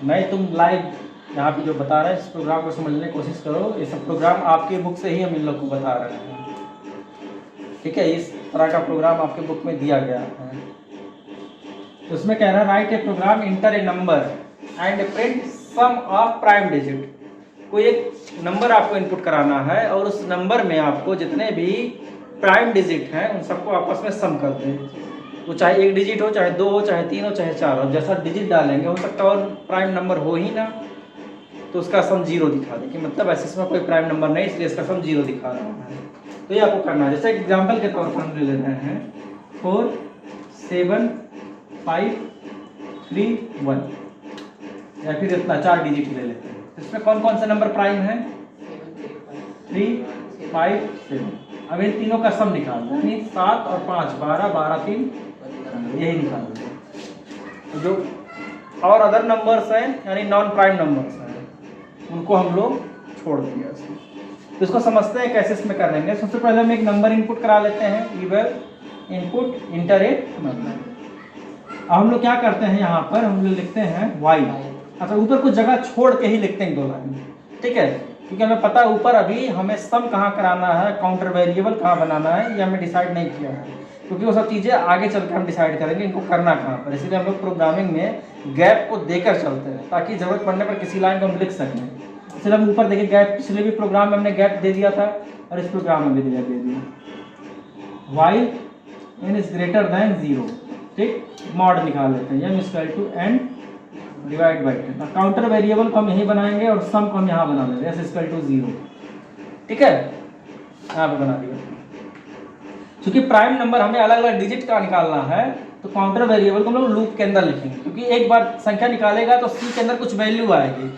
नहीं, तुम लाइव यहाँ पे जो बता रहे हैं इस प्रोग्राम को समझने की कोशिश करो। ये सब प्रोग्राम आपके बुक से ही हम इन लोग को बता रहे हैं, ठीक है। इस तरह का प्रोग्राम आपके बुक में दिया गया है। तो उसमें कह रहा है write a program enter a number and print sum of prime digit. कोई एक नंबर आपको इनपुट कराना है और उस नंबर में आपको जितने भी प्राइम डिजिट हैं उन सबको आपस में सम कर दें। वो चाहे एक डिजिट हो, चाहे दो हो, चाहे तीन हो, चाहे चार हो, जैसा डिजिट डालेंगे हो सकता है और प्राइम नंबर हो ही ना, तो उसका सम जीरो दिखा दे कि मतलब ऐसे इसमें कोई प्राइम नंबर नहीं, इसलिए इसका सम जीरो दिखा रहा है। तो ये आपको करना है। जैसे एग्जाम्पल के तौर पर हम ले रहे हैं 4 7 5 3 1, या फिर इतना 4 डिजिट ले लेते हैं। इसमें कौन कौन से नंबर प्राइम है? 3 5 7। अब इन तीनों का सम निकाल दो, यानी 7 और 5 12 12 3 यही निकाल दो। जो और अदर नंबर्स हैं यानी नॉन प्राइम नंबर्स हैं उनको हम लोग छोड़ देंगे इसमें। तो इसको समझते हैं कैसे इसमें कर लेंगे। सबसे पहले हम एक नंबर इनपुट करा लेते हैं, evil input inter a number. अब हम लोग क्या करते हैं, यहाँ पर हम लोग लिखते हैं वाई। अच्छा, ऊपर कुछ जगह छोड़ के ही लिखते हैं 2 लाइन, ठीक है, क्योंकि हमें पता है ऊपर अभी हमें सम कहाँ कराना है, काउंटर वेरिएबल कहाँ बनाना है, ये हमें डिसाइड नहीं किया है, क्योंकि वो सब चीज़ें आगे चल के हम डिसाइड करेंगे इनको करना कहाँ पर। इसीलिए हम लोग प्रोग्रामिंग में गैप को देकर चलते हैं ताकि ज़रूरत पड़ने पर किसी लाइन को हम लिख सकें। इसलिए हम ऊपर देखिए गैप, पिछले भी प्रोग्राम में हमने गैप दे दिया था और इस प्रोग्राम में भी गैप दे दिया। While n is greater than 0, ठीक, मॉड निकाल लेते हैं, m equal to n divide by 10। Counter variable को हम यहीं बनाएंगे और सम को हम यहाँ बना लेंगे, s इक्वल टू 0, ठीक है, यहाँ पे बना दिया। क्योंकि प्राइम नंबर हमें अलग अलग डिजिट का निकालना है तो काउंटर वेरिएबल को हम लोग लूप के अंदर लिखेंगे, क्योंकि एक बार संख्या निकालेगा तो सी के अंदर कुछ वैल्यू आएगी,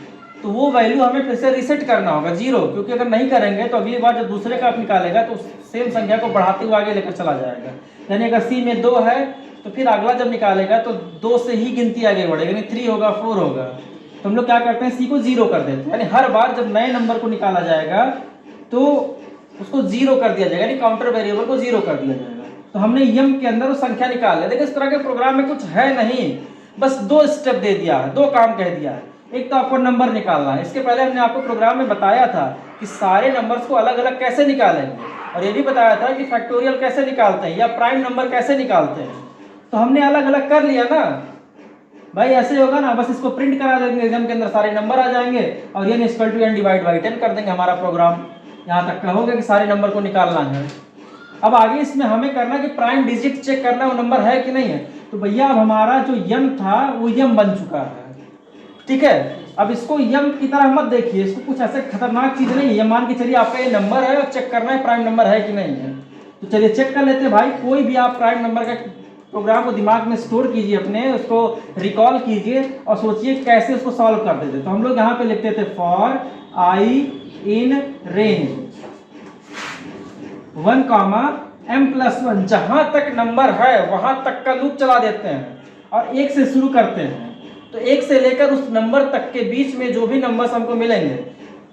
तो वो वैल्यू हमें फिर से रीसेट करना होगा 0, क्योंकि अगर नहीं करेंगे तो अगली बार जब दूसरे का आप निकालेगा तो सेम संख्या को बढ़ाते हुए आगे लेकर चला जाएगा। यानी अगर सी में 2 है तो फिर अगला जब निकालेगा तो 2 से ही गिनती आगे बढ़ेगी, यानी 3 होगा 4 होगा। तो हम लोग क्या करते हैं, सी को 0 कर देते हैं, यानी हर बार जब नए नंबर को निकाला जाएगा तो उसको 0 कर दिया जाएगा, यानी काउंटर वेरिएबल को 0 कर दिया जाएगा। तो हमने यम के अंदर वो संख्या निकाल लिया। देखिए इस तरह के प्रोग्राम में कुछ है नहीं, बस 2 स्टेप दे दिया है, 2 काम कह दिया है। एक तो आपको नंबर निकालना है, इसके पहले हमने आपको प्रोग्राम में बताया था कि सारे नंबर्स को अलग अलग कैसे निकालेंगे, और ये भी बताया था कि फैक्टोरियल कैसे निकालते हैं या प्राइम नंबर कैसे निकालते हैं। तो हमने अलग अलग कर लिया ना भाई, ऐसे होगा ना, बस इसको प्रिंट करा देंगे, एग्जाम के अंदर सारे नंबर आ जाएंगे और n equal to n divide by 10 कर देंगे। हमारा प्रोग्राम यहाँ तक का होगा कि सारे नंबर को निकालना है। अब आगे इसमें हमें करना कि प्राइम डिजिट चेक करना वो नंबर है कि नहीं है। तो भैया अब हमारा जो यम था वो यम बन चुका है, ठीक है। अब इसको यम की तरह मत देखिए, इसको कुछ ऐसे खतरनाक चीज नहीं है। ये मान के चलिए आपका ये नंबर है और चेक करना है प्राइम नंबर है कि नहीं है। तो चलिए चेक कर लेते हैं भाई। कोई भी आप प्राइम नंबर का प्रोग्राम को दिमाग में स्टोर कीजिए, अपने उसको रिकॉल कीजिए और सोचिए कैसे उसको सॉल्व करते थे। तो हम लोग यहाँ पे लिखते थे for I in range 1, m+1, जहां तक नंबर है वहां तक का लूप चला देते हैं और 1 से शुरू करते हैं। तो 1 से लेकर उस नंबर तक के बीच में जो भी नंबर्स हमको मिलेंगे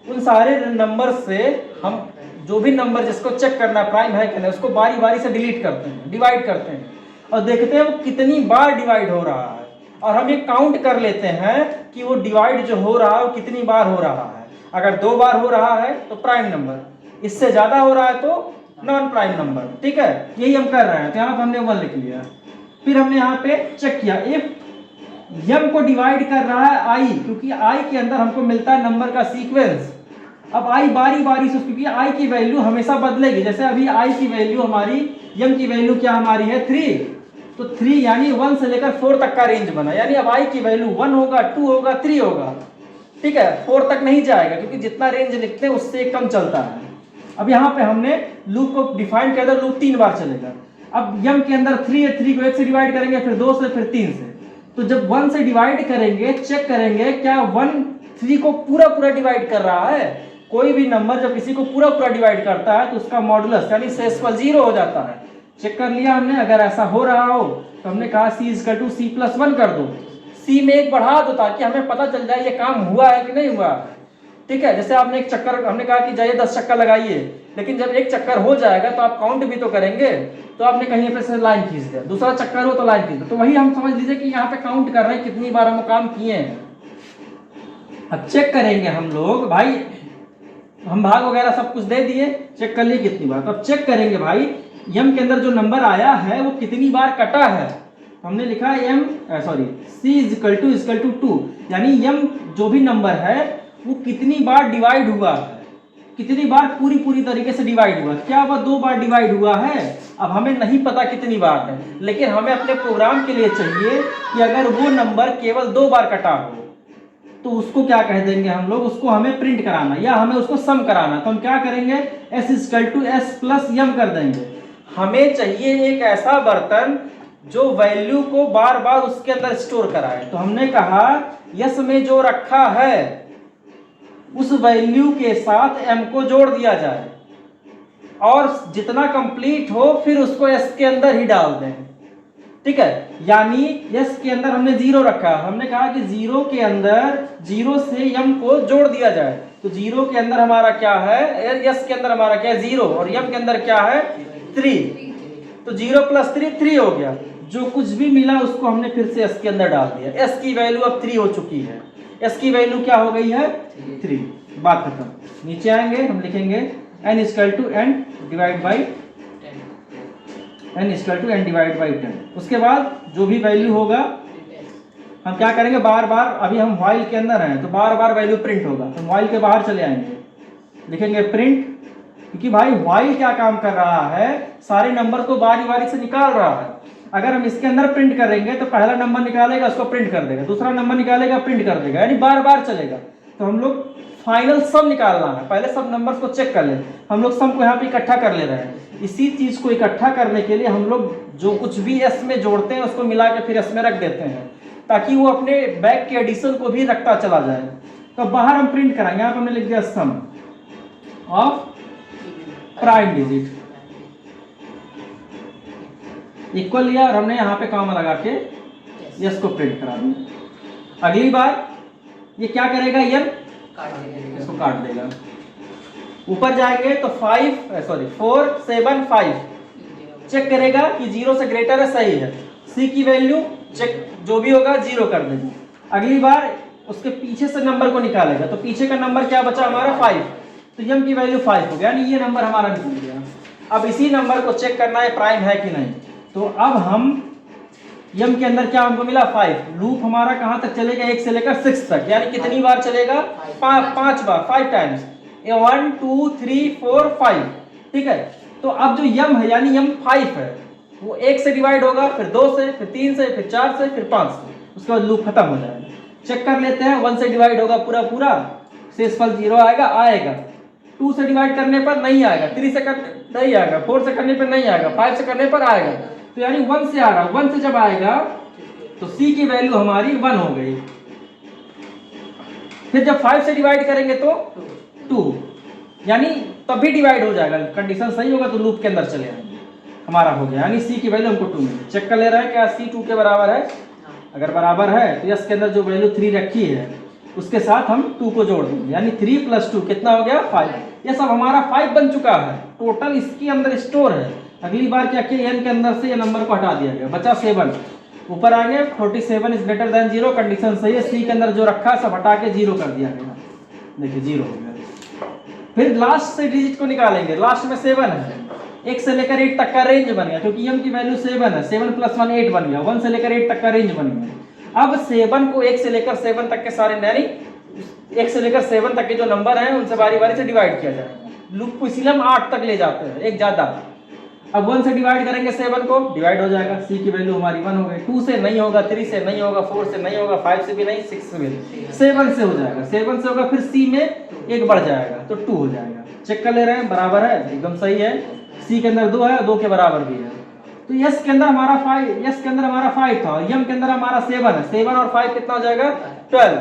उन सारे नंबर से हम जो भी नंबर जिसको चेक करना प्राइम है कि नहीं उसको बारी बारी से डिलीट करते हैं, डिवाइड करते हैं और देखते हैं वो कितनी बार डिवाइड हो रहा है। और हम ये काउंट कर लेते हैं कि वो डिवाइड जो हो रहा है वो कितनी बार हो रहा है। अगर 2 बार हो रहा है तो प्राइम नंबर, इससे ज्यादा हो रहा है तो नॉन प्राइम नंबर, ठीक है। यही हम कर रहे हैं। तो यहाँ पर हमने 1 लिख लिया। फिर हमने यहाँ पे चेक किया इफ यम को डिवाइड कर रहा है आई, क्योंकि आई के अंदर हमको मिलता है नंबर का सीक्वेंस। अब आई बारी बारी से, क्योंकि आई की वैल्यू हमेशा बदलेगी। जैसे अभी आई की वैल्यू हमारी, यम की वैल्यू क्या हमारी है 3, तो 3 यानी 1 से लेकर 4 तक का रेंज बना। यानी अब आई की वैल्यू 1 होगा, 2 होगा, 3 होगा, ठीक है। 4 तक नहीं जाएगा क्योंकि जितना रेंज लिखते हैं उससे कम चलता है। अब यहाँ पे हमने लूप को डिफाइन किया था, लूप 3 बार चलेगा। अब यम के अंदर 3 है, 3 को 1 से डिवाइड करेंगे, फिर 2 से, फिर 3 से। तो जब 1 से डिवाइड करेंगे, चेक करेंगे क्या 1 3 को पूरा पूरा डिवाइड कर रहा है। कोई भी नंबर जब किसी को पूरा पूरा डिवाइड करता है तो उसका मॉडुलस यानी शेषफल 0 हो जाता है। चेक कर लिया हमने। अगर ऐसा हो रहा हो तो हमने कहा c=c+1 कर दो, c में 1 बढ़ा दो ताकि हमें पता चल जाए ये काम हुआ है कि नहीं हुआ, ठीक है। जैसे आपने एक चक्कर, हमने कहा कि जाइए 10 चक्कर लगाइए, लेकिन जब एक चक्कर हो जाएगा तो आप काउंट भी तो करेंगे। तो आपने कहीं पे से लाइन खींच दिया, दूसरा चक्कर हो तो लाइन खींच दो। तो वही हम समझ लीजिए कि यहाँ पे काउंट कर रहे हैं कितनी बार हम काम किए हैं, अब चेक करेंगे हम लोग भाई, हम भाग वगैरह सब कुछ दे दिए, चेक कर लिए कितनी बार। तो अब चेक करेंगे भाई यम के अंदर जो नंबर आया है वो कितनी बार कटा है। हमने लिखा है M sorry C is equal to 2, यानी यम जो भी नंबर है वो कितनी बार डिवाइड हुआ है, कितनी बार पूरी तरीके से डिवाइड हुआ। क्या वह 2 बार डिवाइड हुआ है? अब हमें नहीं पता कितनी बार है, लेकिन हमें अपने प्रोग्राम के लिए चाहिए कि अगर वो नंबर केवल 2 बार कटा हो तो उसको क्या कह देंगे हम लोग, उसको हमें प्रिंट कराना या हमें उसको सम कराना। तो हम क्या करेंगे, s equal to S plus M कर देंगे। हमें चाहिए एक ऐसा बर्तन जो वैल्यू को बार बार उसके अंदर स्टोर कराए। तो हमने कहा यस में जो रखा है उस वैल्यू के साथ m को जोड़ दिया जाए और जितना कंप्लीट हो फिर उसको s के अंदर ही डाल दें। ठीक है, यानी s के अंदर हमने 0 रखा, हमने कहा कि 0 के अंदर 0 से m को जोड़ दिया जाए। तो 0 के अंदर हमारा क्या है, s के अंदर हमारा क्या है 0 और m के अंदर क्या है 3। तो 0 प्लस 3 3 हो गया। जो कुछ भी मिला उसको हमने फिर से s के अंदर डाल दिया। s की वैल्यू अब 3 हो चुकी है, s की वैल्यू क्या हो गई है 3। बात खत्म। नीचे आएंगे हम लिखेंगे n equal to n divide by n equal to n divide by 10। उसके बाद जो भी वैल्यू होगा हम क्या करेंगे, बार बार, अभी हम व्हाइल के अंदर हैं तो बार बार वैल्यू प्रिंट होगा। तो व्हाइल के बाहर चले आएंगे, लिखेंगे प्रिंट, क्योंकि भाई व्हाइल क्या काम कर रहा है, सारे नंबर को बारी बारी से निकाल रहा है। अगर हम इसके अंदर प्रिंट करेंगे तो पहला नंबर निकालेगा उसको प्रिंट कर देगा, दूसरा नंबर निकालेगा प्रिंट कर देगा, यानी बार बार चलेगा। तो हम लोग फाइनल सम निकालना है, पहले सब नंबर्स को चेक कर ले। हम लोग सम को यहाँ पे इकट्ठा कर ले रहे हैं। इसी चीज को इकट्ठा करने के लिए हम लोग जो कुछ भी एस में जोड़ते हैं उसको मिला के फिर एस में रख देते हैं, ताकि वो अपने बैक के एडिशन को भी रखता चला जाए। तो बाहर हम प्रिंट कराएंगे, यहाँ पे हमने लिख दिया सम ऑफ प्राइम डिजिट इक्वल लिया और हमने यहाँ पे कॉमा लगा के यस को प्रिंट करा दिया। अगली बार ये क्या करेगा, यम इसको काट देगा। ऊपर जाएंगे तो 4 7 5 चेक करेगा कि 0 से ग्रेटर है, सही है। सी की वैल्यू चेक जो भी होगा 0 कर देगा। अगली बार उसके पीछे से नंबर को निकालेगा, तो पीछे का नंबर क्या बचा हमारा 5, तो यम की वैल्यू 5 हो गया, यानी ये नंबर हमारा निकल गया। अब इसी नंबर को चेक करना है प्राइम है कि नहीं। तो अब हम यम के अंदर क्या हमको मिला 5। लूप हमारा कहां तक चलेगा, 1 से लेकर 6 तक, यानी कितनी बार चलेगा 5 बार, 5 टाइम्स, 1 2 3 4 5। ठीक है, तो अब जो यम है यानी यम 5 है वो 1 से डिवाइड होगा, फिर 2 से, फिर 3 से, फिर 4 से, फिर 5 से, उसके बाद लूप खत्म हो जाएगा। चेक कर लेते हैं, 1 से डिवाइड होगा पूरा शेषफल 0 आएगा। 2 से डिवाइड करने पर नहीं आएगा, 3 से नहीं आएगा, 4 से करने पर नहीं आएगा, 5 से करने पर आएगा। तो यानी 1 से आ रहा, 1 से जब आएगा तो C की वैल्यू हमारी 1 हो गई। फिर जब 5 से डिवाइड करेंगे तो 2, यानी तब भी डिवाइड हो जाएगा, कंडीशन सही होगा तो लूप के अंदर चले आएंगे, हमारा हो गया। यानी C की वैल्यू हमको 2 मिली। चेक कर ले रहा है क्या C 2 के बराबर है। अगर बराबर है तो S के अंदर जो वैल्यू 3 रखी है उसके साथ हम 2 को जोड़ देंगे, यानी 3 + 2 कितना हो गया 5। ये सब हमारा 5 बन चुका है, टोटल इसके अंदर स्टोर है। अगली बार क्या किया, n के अंदर से ये नंबर को हटा दिया गया, बचा 7। ऊपर आगे 47 इज ग्रेटर देन 0, कंडीशन सही है। C के अंदर जो रखा सब हटा के 0 कर दिया गया, देखिए 0 हो गया। फिर लास्ट से डिजिट को निकालेंगे, लास्ट में 7 है, 1 से लेकर 8 तक का रेंज बन गया, क्योंकि m की वैल्यू 7 है, 7 + 1 8 बन गया, 1 से लेकर 8 तक का रेंज बन गया। अब 7 को 1 से लेकर 7 तक के सारे, यानी 1 से लेकर 7 तक के जो नंबर हैं उनसे बारी बारी से डिवाइड किया जाएगा। लूप को इसीलिए हम 8 तक ले जाते हैं, एक ज्यादा। अब 1 से डिवाइड करेंगे 7 को, डिवाइड हो जाएगा, C की वैल्यू हमारी 1 हो गई। 2 से नहीं होगा, 3 से नहीं होगा, 4 से नहीं होगा, 5 से भी नहीं, 6 से भी नहीं, 7 से हो जाएगा। 7 से होगा फिर C में 1 बढ़ जाएगा तो 2 हो जाएगा। चेक कर ले रहे हैं, बराबर है, एकदम सही है। C के अंदर 2 है, 2 के बराबर भी है। तो S के अंदर हमारा 5 था, M के अंदर हमारा 7 है, 7 और 5 कितना हो जाएगा 12।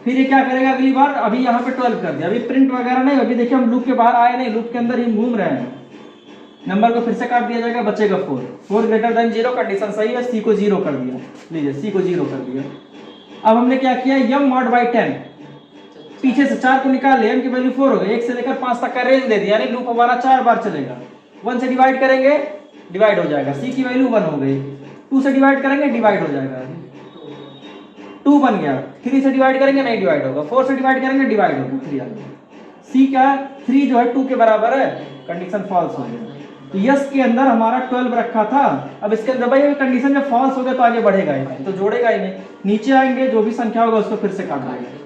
फिर ये क्या करेगा अगली बार, अभी यहाँ पे 12 कर दिया, अभी प्रिंट वगैरह नहीं, अभी देखिए हम लूप के बाहर आए नहीं, लूप के अंदर ही घूम रहे हैं। नंबर को फिर से काट दिया जाएगा, बचेगा 4 ग्रेटर देन 0, कंडीशन सही है। C को 0 कर दिया, लीजिए C को 0 कर दिया। अब हमने क्या किया, m mod by 10, पीछे से 4 को निकाल लिया, m की वैल्यू 4 हो गई, 1 से लेकर 5 तक का रेंज दे दिया, यानी लूप हमारा 4 बार चलेगा। 1 से डिवाइड करेंगे, डिवाइड हो जाएगा, C की वैल्यू 1 हो गई। 2 से डिवाइड करेंगे, डिवाइड हो जाएगा, 2 बन गया, 3 से डिवाइड करेंगे नहीं डिवाइड होगा, 4 से डिवाइड करेंगे डिवाइड होगा, 3 आ गया। सी क्या है, 3 जो है 2 के बराबर है, कंडीशन फॉल्स हो गया। तो यस के अंदर हमारा 12 रखा था, अब इसके अंदर भाई कंडीशन जब फॉल्स हो गया तो आगे बढ़ेगा ही नहीं, तो जोड़ेगा ही नहीं। नीचे आएंगे जो भी संख्या होगा उसको फिर से काट देंगे,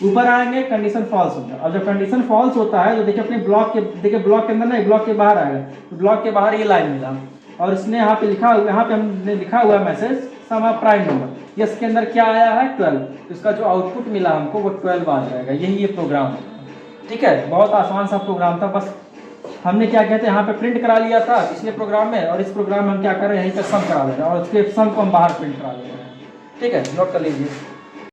ऊपर आएंगे कंडीशन फॉल्स होगा। अब जब कंडीशन फॉल्स होता है तो देखिए अपने ब्लॉक के, देखिए ब्लॉक के अंदर नहीं, ब्लॉक के बाहर आएगा, तो ब्लॉक के बाहर ये लाइन मिला और इसने यहाँ पे लिखा, यहाँ पे हमने लिखा हुआ है message sum of prime number, yes के अंदर क्या आया है 12, तो इसका जो आउटपुट मिला हमको वो 12 आ जाएगा। यही ये प्रोग्राम है, ठीक है, बहुत आसान सा प्रोग्राम था। बस हमने क्या कहते हैं यहाँ पे प्रिंट करा लिया था पिछले प्रोग्राम में, और इस प्रोग्राम में हम क्या कर रहे हैं, यहीं पे सम करा ले रहे हैं और उसके सम को हम बाहर प्रिंट करा ले रहे हैं। ठीक है, नोट कर लीजिए।